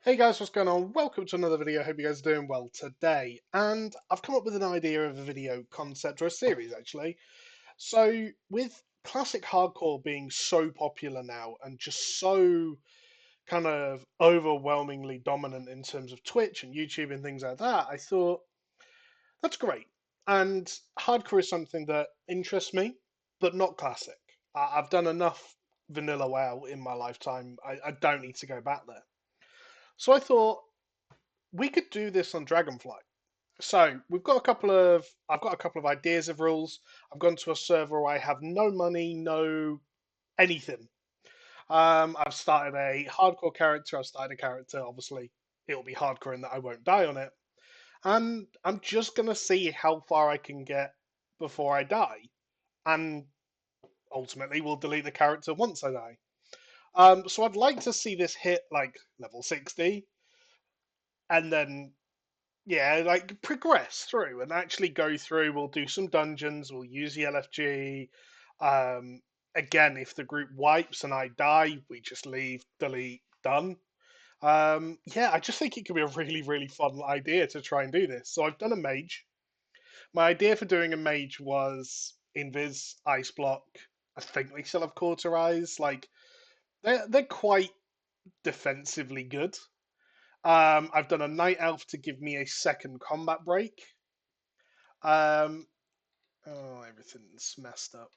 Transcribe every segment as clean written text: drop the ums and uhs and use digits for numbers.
Hey guys, what's going on? Welcome to another video. Hope you guys are doing well today. And I've come up with an idea of a video concept or a series actually. So with classic hardcore being so popular now and just so kind of overwhelmingly dominant in terms of Twitch and YouTube and things like that, I thought that's great. And hardcore is something that interests me, but not classic. I've done enough vanilla WoW in my lifetime. I don't need to go back there. So I thought we could do this on Dragonflight. So I've got a couple of ideas of rules. I've gone to a server where I have no money, no anything. I've started a hardcore character. I've started a character. Obviously, it'll be hardcore in that I won't die on it. And I'm just gonna see how far I can get before I die. And ultimately, we'll delete the character once I die. So I'd like to see this hit like level 60, and then yeah, like progress through and actually go through. We'll do some dungeons. We'll use the LFG. Um, Again, if the group wipes and I die, we just leave, delete, done. Yeah, I just think it could be a really, really fun idea to try and do this. So I've done a mage. My idea for doing a mage was invis, ice block. I think we still have cauterize. Like they're quite defensively good. I've done a night elf to give me a second combat break. Um, oh, everything's messed up.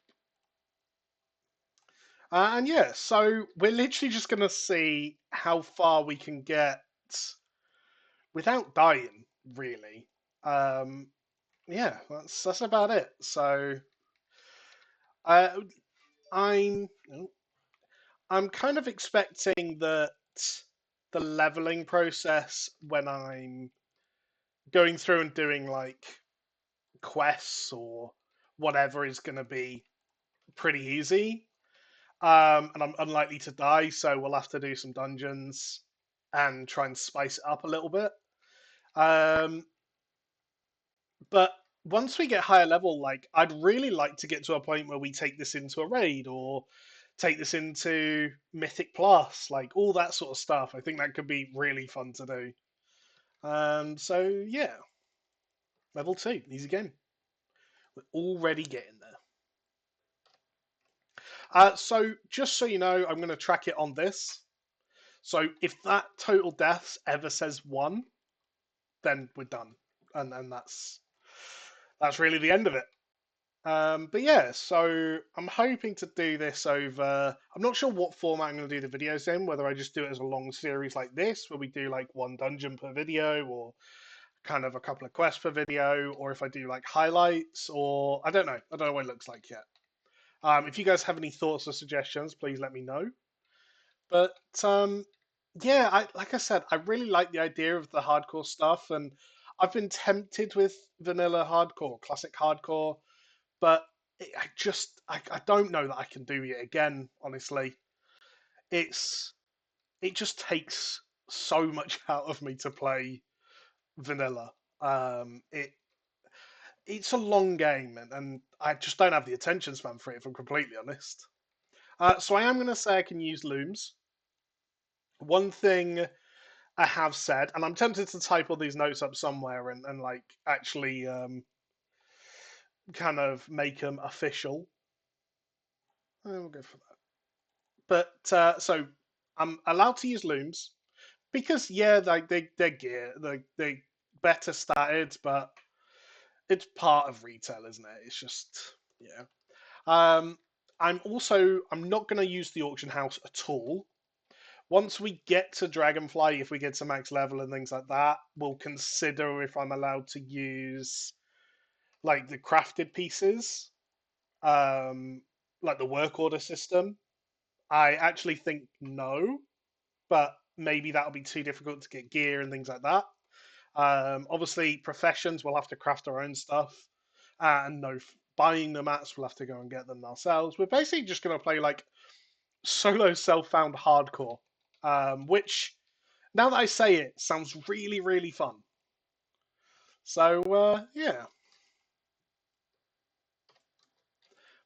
And yeah, so we're literally just gonna see how far we can get without dying, really. Um, yeah, that's about it. So uh, I'm I'm kind of expecting that the leveling process when I'm going through and doing like quests or whatever is going to be pretty easy. And I'm unlikely to die, so we'll have to do some dungeons and try and spice it up a little bit. Um, but once we get higher level, like I'd really like to get to a point where we take this into a raid or take this into Mythic Plus, like all that sort of stuff. I think that could be really fun to do. So yeah, level 2, easy game. We're already getting there. So just so you know, I'm going to track it on this. So if that total deaths ever says 1, then we're done, and that's really the end of it. But yeah, so I'm hoping to do this over. I'm not sure what format I'm going to do the videos in. Whether I just do it as a long series like this, where we do like one dungeon per video, or kind of a couple of quests per video, or if I do like highlights, or I don't know. I don't know what it looks like yet. If you guys have any thoughts or suggestions, please let me know. But yeah, like I said, I really like the idea of the hardcore stuff, and I've been tempted with vanilla hardcore, classic hardcore, but I don't know that I can do it again. Honestly, it's it just takes so much out of me to play vanilla. It's a long game, and I just don't have the attention span for it. If I'm completely honest, so I am going to say I can use looms. One thing I have said, and I'm tempted to type all these notes up somewhere and like actually kind of make them official. We'll go for that. But so I'm allowed to use looms because yeah, they're gear, they better started, but it's part of retail, isn't it? It's just yeah. Um, I'm not going to use the auction house at all. Once we get to Dragonfly, if we get to max level and things like that, we'll consider if I'm allowed to use like the crafted pieces, um, like the work order system. I actually think no, but maybe that'll be too difficult to get gear and things like that. Obviously, professions we'll have to craft our own stuff, and no buying the mats. We'll have to go and get them ourselves. We're basically just going to play like solo self-found hardcore, which now that I say it, sounds really really fun. So yeah,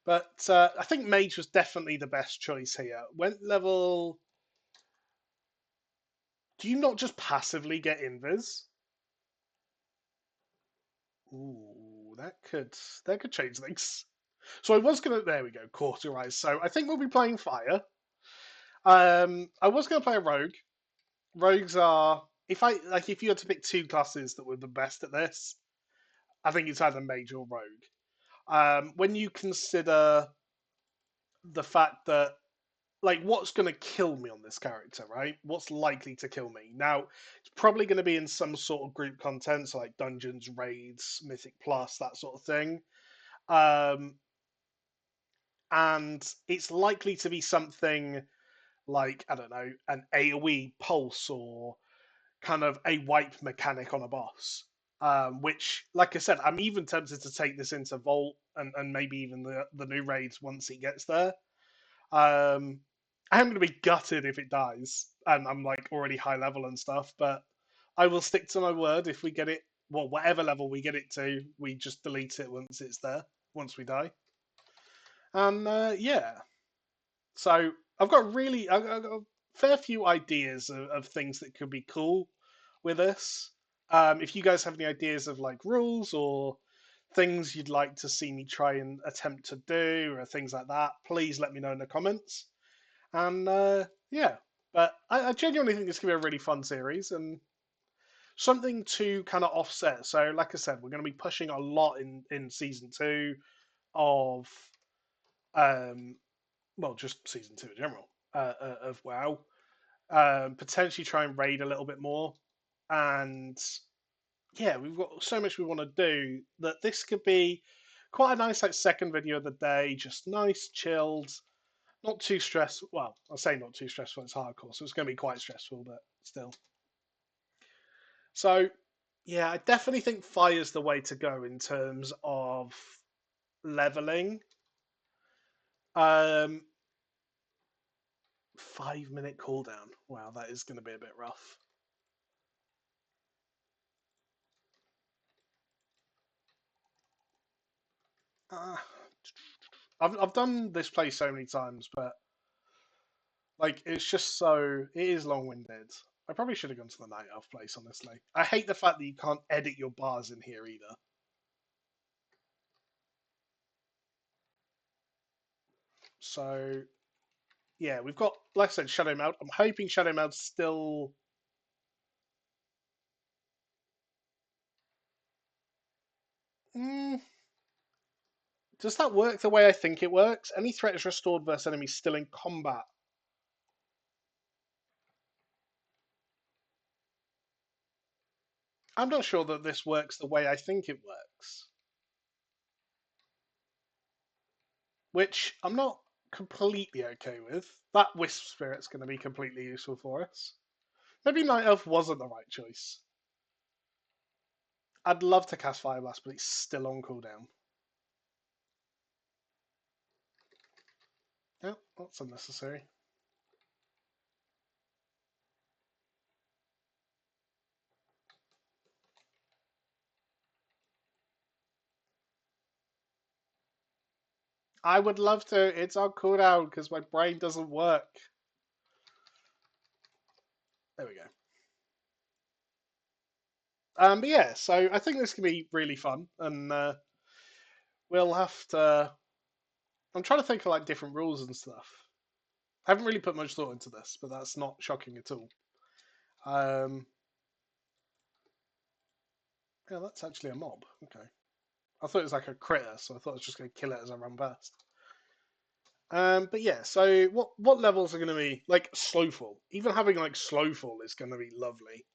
but I think mage was definitely the best choice here. Went level Do you not just passively get invis? Ooh, that could change things. So I was gonna. There we go. Cauterize. So I think we'll be playing fire. I was gonna play a rogue. Rogues are if you had to pick two classes that were the best at this, I think it's either mage or rogue. When you consider the fact that what's going to kill me on this character, right? What's likely to kill me? Now, it's probably going to be in some sort of group content, so like dungeons, raids, Mythic Plus, that sort of thing. Um, and it's likely to be something like, I don't know, an AoE pulse or kind of a wipe mechanic on a boss. Which, like I said, I'm even tempted to take this into Vault and maybe even the new raids once it gets there. Um, I'm going to be gutted if it dies, and I'm like already high level and stuff. But I will stick to my word. If we get it, well, whatever level we get it to, we just delete it once it's there, once we die. And yeah, so I've got a fair few ideas of things that could be cool with this. If you guys have any ideas of like rules or things you'd like to see me try and attempt to do or things like that, please let me know in the comments. And yeah, but I genuinely think this could be a really fun series and something to kind of offset. So, like I said, we're going to be pushing a lot in season two of um, well, just season two in general of WoW. Potentially try and raid a little bit more, and yeah, we've got so much we want to do that this could be quite a nice like second video of the day, just nice, chilled, not too stressful. Well, I'll say not too stressful. It's hardcore, so it's going to be quite stressful, but still. So yeah, I definitely think fire's the way to go in terms of leveling. Um, 5 minute cooldown. Wow, that is going to be a bit rough. Uh, I've done this play so many times, but like it's just so it is long winded. I probably should have gone to the night elf place, honestly. I hate the fact that you can't edit your bars in here either. So yeah, we've got like I said, Shadow Meld. I'm hoping Shadow Meld's still. Mm, does that work the way I think it works? Any threat is restored versus enemies still in combat. I'm not sure that this works the way I think it works, which I'm not completely okay with. That Wisp Spirit's going to be completely useful for us. Maybe Night Elf wasn't the right choice. I'd love to cast Fire Blast, but it's still on cooldown. Yeah, that's unnecessary. I would love to. It's on cooldown because my brain doesn't work. There we go. But yeah, so I think this can be really fun, and we'll have to. I'm trying to think of like different rules and stuff. I haven't really put much thought into this, but that's not shocking at all. Um, yeah, that's actually a mob. Okay, I thought it was like a critter, so I thought I was just going to kill it as I run past. But yeah, so what levels are going to be like slowful? Even having like slowful is going to be lovely.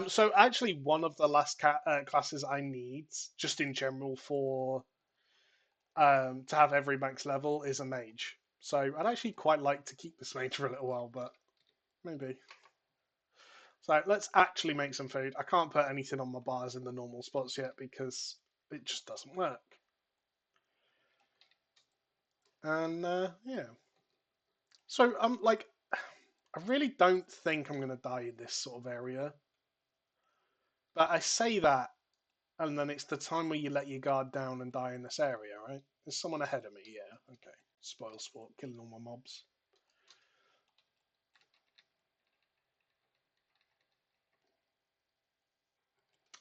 So actually, one of the last classes I need, just in general, for to have every max level is a mage. So I'd actually quite like to keep this mage for a little while, but maybe. So let's actually make some food. I can't put anything on my bars in the normal spots yet because it just doesn't work. And yeah, so I'm like, I really don't think I'm gonna die in this sort of area. But I say that, and then it's the time where you let your guard down and die in this area, right? There's someone ahead of me, yeah. Okay. Spoil sport, killing all my mobs.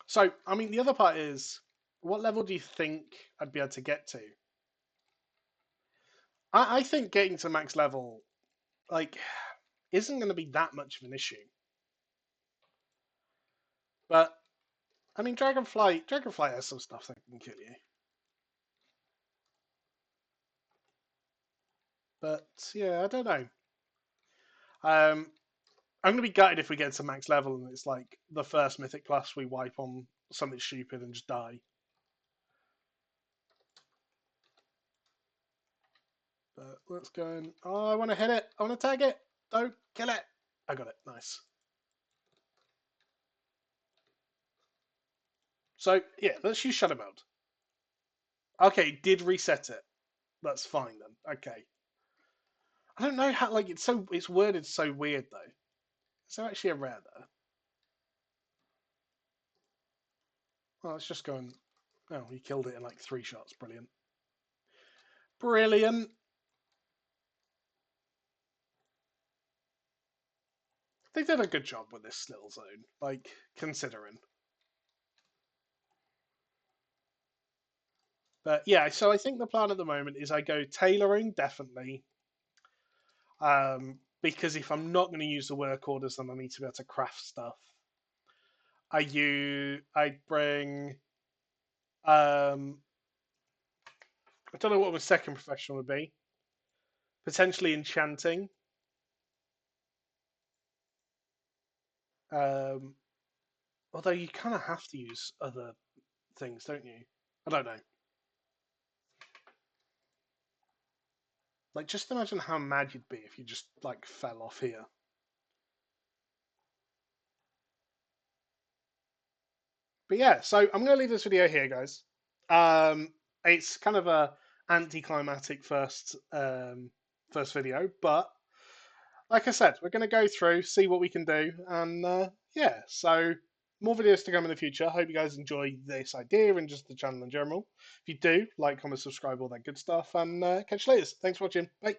So, I mean, the other part is, what level do you think I'd be able to get to? I think getting to max level, like, isn't going to be that much of an issue. But I mean, Dragonflight has some stuff that can kill you. But yeah, I don't know. Um, I'm gonna be gutted if we get to max level and it's like the first Mythic Plus we wipe on something stupid and just die. But let's go and oh, I want to hit it. I want to tag it. Don't kill it. I got it. Nice. So yeah, let's use Shadow Meld. Okay, did reset it. That's fine then. Okay. I don't know how like it's worded so weird though. Is there actually a rare there? Well, let's just go and oh, he killed it in like 3 shots. Brilliant. Brilliant. They did a good job with this little zone, like considering. But yeah, so I think the plan at the moment is I go tailoring definitely, because if I'm not going to use the work orders, then I need to be able to craft stuff. I bring I don't know what my second profession would be. Potentially enchanting. Um, although you kind of have to use other things, don't you? I don't know. Like, just imagine how mad you'd be if you just like fell off here. But yeah, so I'm going to leave this video here, guys. It's kind of a anticlimactic first video, but like I said, we're going to go through, see what we can do, and yeah, so more videos to come in the future. Hope you guys enjoy this idea and just the channel in general. If you do, like, comment, subscribe, all that good stuff, and catch you later. Thanks for watching. Bye.